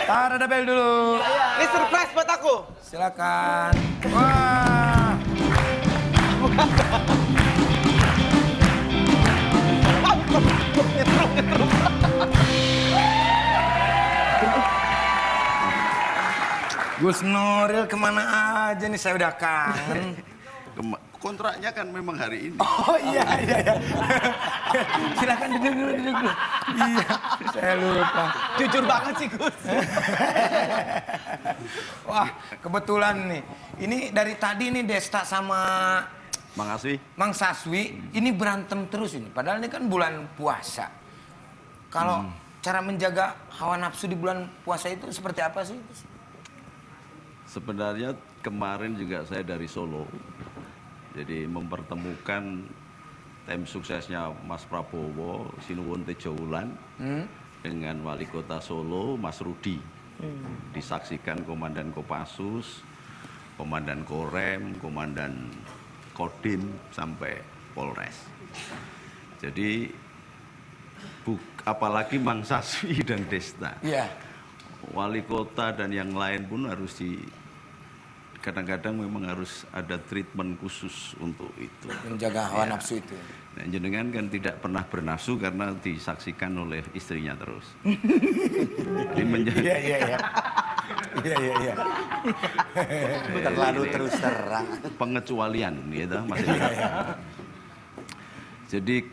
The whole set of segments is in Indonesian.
Ada bel dulu. Ini surprise buat aku. Silakan. Wah. Gus Nuril kemana aja nih, saya udah kangen. Kontraknya kan memang hari ini. Oh iya. Silakan duduk dulu. Iya, saya lupa. Jujur banget sih Gus. Wah, kebetulan nih. Ini dari tadi nih Desta sama Mang Saswi ini berantem terus ini. Padahal ini kan bulan puasa. Kalau cara menjaga hawa nafsu di bulan puasa itu seperti apa sih? Sebenarnya kemarin juga saya dari Solo. Jadi mempertemukan tim suksesnya Mas Prabowo, Sinuwun Tejowulan dengan Wali Kota Solo, Mas Rudi. Disaksikan Komandan Kopassus, Komandan Korem, Komandan Kodim, sampai Polres. Jadi apalagi Mang Saswi dan Desta. Iya. Wali kota dan yang lain pun harus kadang-kadang memang harus ada treatment khusus untuk itu. Menjaga hawa nafsu itu. Nah, jenengan kan tidak pernah bernafsu karena disaksikan oleh istrinya terus. Iya. Terlalu terus terang. Pengecualian, gitu, maksudnya. Jadi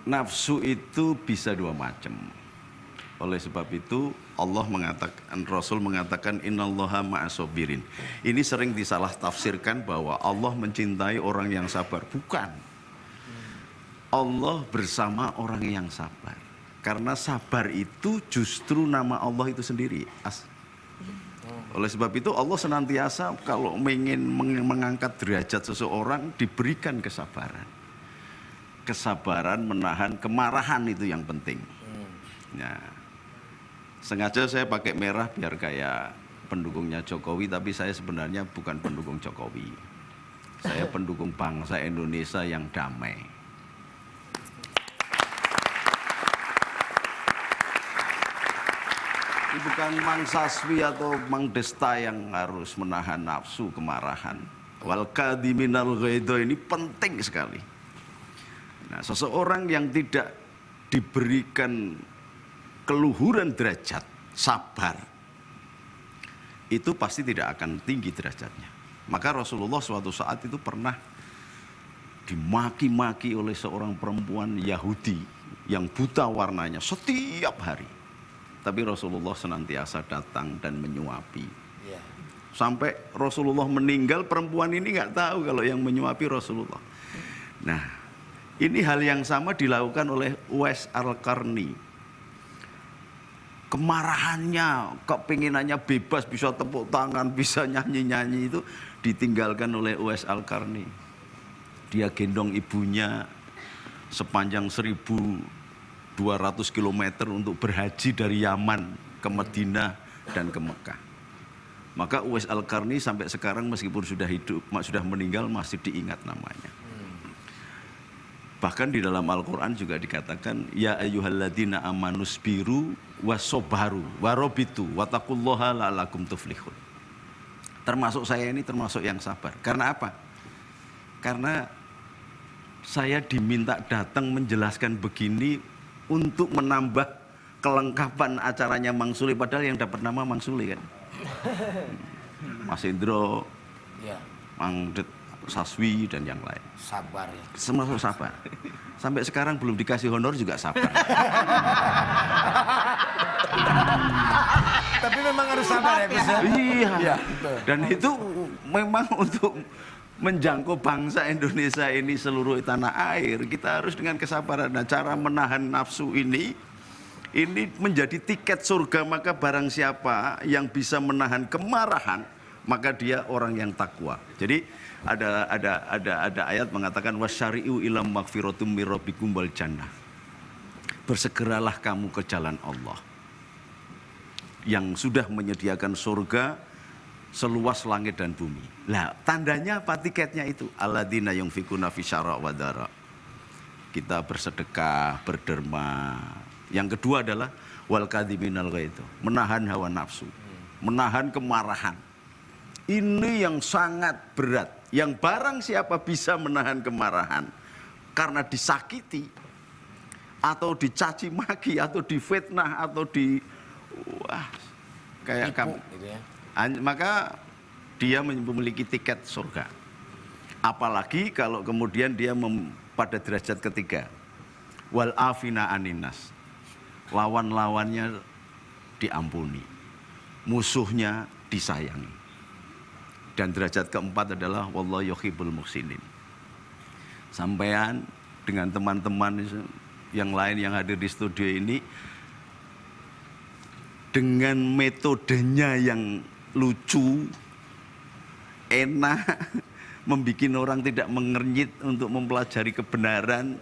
nafsu itu bisa dua macam. Oleh sebab itu Allah mengatakan, Rasul mengatakan innallaha ma'asobirin. Ini sering disalah tafsirkan bahwa Allah mencintai orang yang sabar. Bukan. Allah bersama orang yang sabar. Karena sabar itu justru nama Allah itu sendiri. Oleh sebab itu Allah senantiasa kalau ingin mengangkat derajat seseorang diberikan kesabaran. Kesabaran menahan kemarahan itu yang penting. Nah, sengaja saya pakai merah biar kayak pendukungnya Jokowi, tapi saya sebenarnya bukan pendukung Jokowi. Saya pendukung bangsa Indonesia yang damai. Ini bukan Mang Saswi atau Mang Desta yang harus menahan nafsu kemarahan. Wal kadhiminal ghaidha ini penting sekali. Nah, seseorang yang tidak diberikan keluhuran derajat, sabar, itu pasti tidak akan tinggi derajatnya. Maka Rasulullah suatu saat itu pernah dimaki-maki oleh seorang perempuan Yahudi yang buta warnanya setiap hari. Tapi Rasulullah senantiasa datang dan menyuapi. Sampai Rasulullah meninggal, perempuan ini nggak tahu kalau yang menyuapi Rasulullah. Nah, ini hal yang sama dilakukan oleh Uwais Al-Qarni. Kemarahannya, kepinginannya bebas, bisa tepuk tangan, bisa nyanyi-nyanyi itu ditinggalkan oleh Uwais Al-Qarni. Dia gendong ibunya sepanjang 1.200 km untuk berhaji dari Yaman ke Madinah dan ke Mekah. Maka Uwais Al-Qarni sampai sekarang meskipun sudah hidup, sudah meninggal, masih diingat namanya. Bahkan di dalam Al-Quran juga dikatakan, ya ayyuhalladzina amanusbiru wasobaru warobitu watakullaha la'alakum tuflihun. Termasuk saya ini termasuk yang sabar. Karena apa? Karena saya diminta datang menjelaskan begini untuk menambah kelengkapan acaranya Mang Suli. Padahal yang dapat nama Mang Suli kan. Mas Indro, Mang Saswi dan yang lain. Sabar ya. Termasuk sabar. Sampai sekarang belum dikasih honor juga sabar. Tapi memang harus sabar ya Gus. Iya. Dan itu memang untuk menjangkau bangsa Indonesia ini seluruh tanah air, kita harus dengan kesabaran. Nah, cara menahan nafsu ini menjadi tiket surga. Maka barang siapa yang bisa menahan kemarahan, maka dia orang yang takwa. Jadi ada ayat mengatakan wasyari'u ila magfiratum mir rabbikum wal jannah. Bersegeralah kamu ke jalan Allah yang sudah menyediakan surga seluas langit dan bumi. Lah, tandanya apa? Tiketnya itu alladzina yunfikuna fi syarra wa dara. Kita bersedekah, berderma, Yang kedua adalah wal kadhiminal ghaidz, menahan hawa nafsu, menahan kemarahan. Ini yang sangat berat. Yang barang siapa bisa menahan kemarahan karena disakiti atau dicaci maki atau difitnah atau kayak kamu, gitu ya. maka dia memiliki tiket surga. Apalagi kalau kemudian dia pada derajat ketiga, wal afina aninas, lawan-lawannya diampuni, musuhnya disayangi. Dan derajat keempat adalah wallahu yuhibbul muhsinin. Sampean dengan teman-teman yang lain yang hadir di studio ini dengan metodenya yang lucu, enak, membuat orang tidak mengernyit untuk mempelajari kebenaran.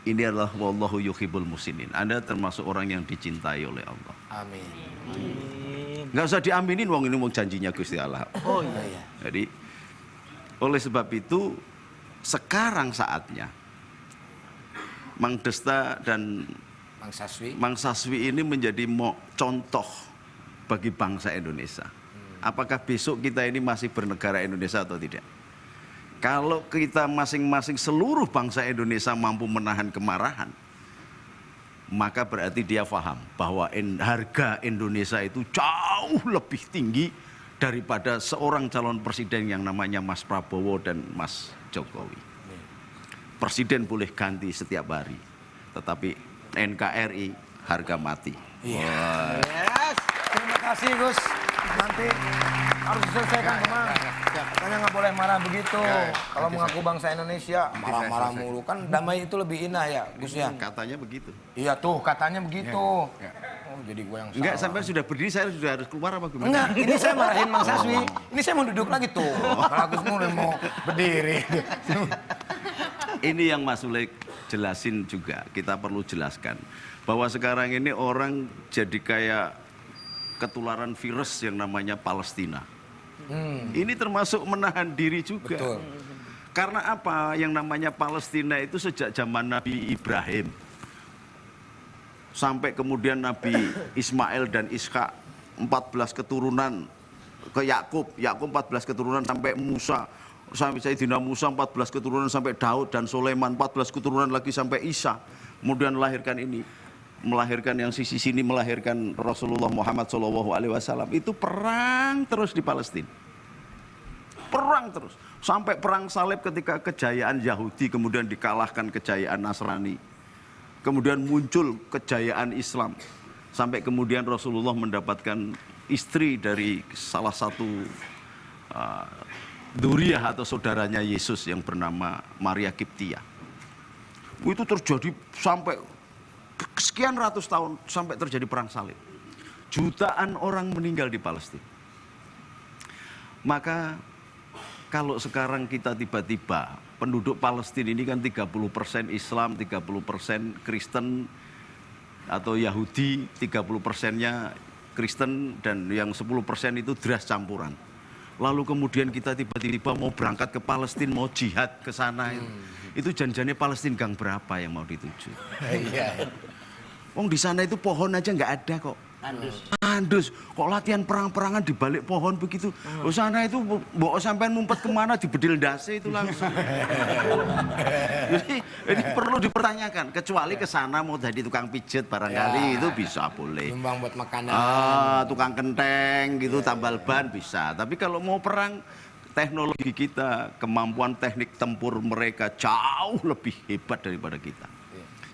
Ini adalah wallahu yuhibbul muhsinin. Anda termasuk orang yang dicintai oleh Allah. Amin. Nggak usah diaminin, wong ini wong janjinya Gusti Allah. Oh iya. Jadi oleh sebab itu sekarang saatnya Mang Desta dan Mang Saswi ini menjadi contoh bagi bangsa Indonesia. Apakah besok kita ini masih bernegara Indonesia atau tidak? Kalau kita masing-masing seluruh bangsa Indonesia mampu menahan kemarahan, maka berarti dia paham bahwa harga Indonesia itu jauh lebih tinggi daripada seorang calon presiden yang namanya Mas Prabowo dan Mas Jokowi. Presiden boleh ganti setiap hari, tetapi NKRI harga mati. Iya. Yes. Terima kasih Gus. Nanti harus diselesaikan kemana? Katanya nggak boleh marah begitu. Kalau mengaku bangsa Indonesia marah-marah mulu kan damai itu lebih indah ya Gus ya. Katanya begitu. Iya tuh katanya begitu. Oh jadi gue yang salah. Enggak, sampai sudah berdiri saya sudah harus keluar apa gimana? Enggak, ini saya marahin Mang Saswi. Ini saya mau duduk lagi tuh. Kalau Gus mulai mau berdiri. Ini yang Mas Sule jelasin juga, kita perlu jelaskan bahwa sekarang ini orang jadi kayak ketularan virus yang namanya Palestina. Ini termasuk menahan diri juga. Betul. Karena apa? Yang namanya Palestina itu sejak zaman Nabi Ibrahim sampai kemudian Nabi Ismail dan Ishak, 14 keturunan ke Yakub 14 keturunan sampai Musa, sampai Sayyidina Musa 14 keturunan sampai Daud dan Sulaiman, 14 keturunan lagi sampai Isa. Kemudian melahirkan yang sisi sini melahirkan Rasulullah Muhammad SAW. Itu perang terus di Palestina. Perang terus. Sampai perang salib ketika kejayaan Yahudi kemudian dikalahkan kejayaan Nasrani. Kemudian muncul kejayaan Islam. Sampai kemudian Rasulullah mendapatkan istri dari salah satu Duriah atau saudaranya Yesus yang bernama Maria Kiptia. Itu terjadi sampai sekian ratus tahun sampai terjadi perang salib. Jutaan orang meninggal di Palestina. Maka kalau sekarang kita tiba-tiba penduduk Palestina ini kan 30% Islam, 30% Kristen atau Yahudi, 30%-nya Kristen dan yang 10% itu deras campuran. Lalu kemudian kita tiba-tiba mau berangkat ke Palestina, mau jihad ke sana. Itu janjiannya Palestina gang berapa yang mau dituju? Iya. Wong di sana itu pohon aja nggak ada kok. Andus. Kok latihan perang-perangan di balik pohon begitu? Oh sana itu bawa sampean ngumpet kemana di bedil dase itu langsung. Jadi ini perlu dipertanyakan. Kecuali ke sana mau jadi tukang pijet barangkali itu bisa boleh. Nyumbang buat makanan. Tukang kenteng gitu, tambal ban bisa. Tapi kalau mau perang, teknologi kita, kemampuan teknik tempur mereka jauh lebih hebat daripada kita.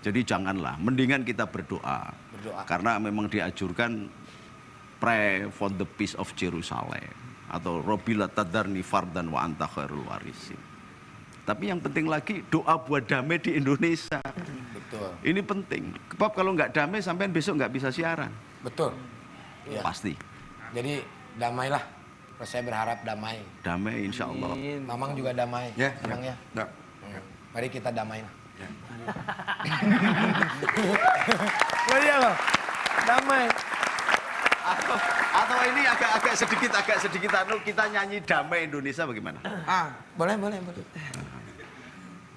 Jadi janganlah, mendingan kita berdoa. Karena memang dianjurkan pray for the peace of Jerusalem atau Robbila tadarni fardan wa anta khairul warisin. Tapi yang penting lagi doa buat damai di Indonesia. Betul. Ini penting. Sebab kalau nggak damai sampean besok nggak bisa siaran. Betul. Ya. Pasti. Jadi damailah. Saya berharap damai. Damai insya Allah. Mamang juga damai. Ya. Mamang ya. Mari kita damai lah. Ya. Oh iya loh, damai. Atau ini agak sedikit anu kita nyanyi damai Indonesia bagaimana? Boleh.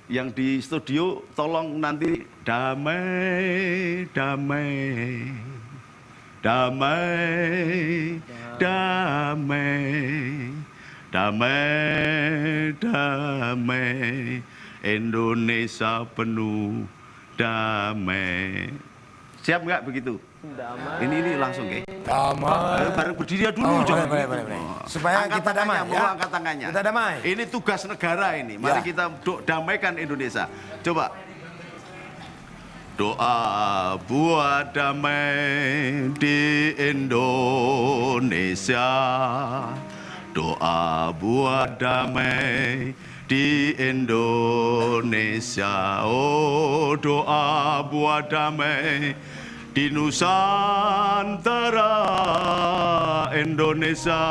yang di studio tolong nanti damai, damai, damai, damai, damai, damai, Indonesia penuh damai. Siap nggak begitu? Damai. Ini langsung, Oke? Damai. Ayo bareng berdiri dulu, jangan boleh, begitu. boleh. Supaya Angkat kita damai, tangannya, ya. angkat tangannya. Kita damai. Ini tugas negara ini. Mari Ya. kita damaikan Indonesia. Coba. Doa buat damai di Indonesia. Doa buat damai di Indonesia. Oh, doa buat damai di Nusantara. Indonesia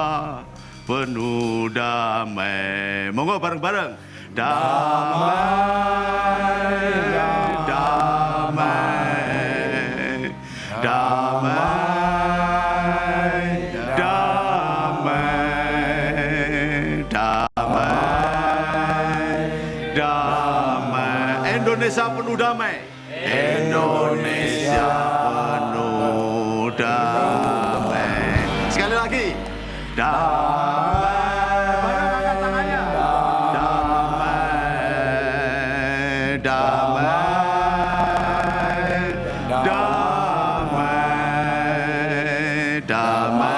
penuh damai. Monggo bareng-bareng. Damai, damai, damai, damai, damai, damai. Indonesia penuh damai. Indonesia penuh damai. Sekali lagi. Damai. Bareng angkat tangannya. Damai. Damai. Damai. Damai.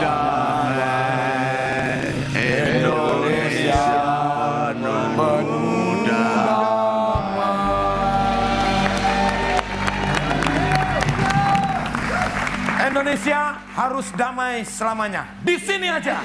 Damai. Indonesia penuh Indonesia harus damai selamanya. Di sini aja.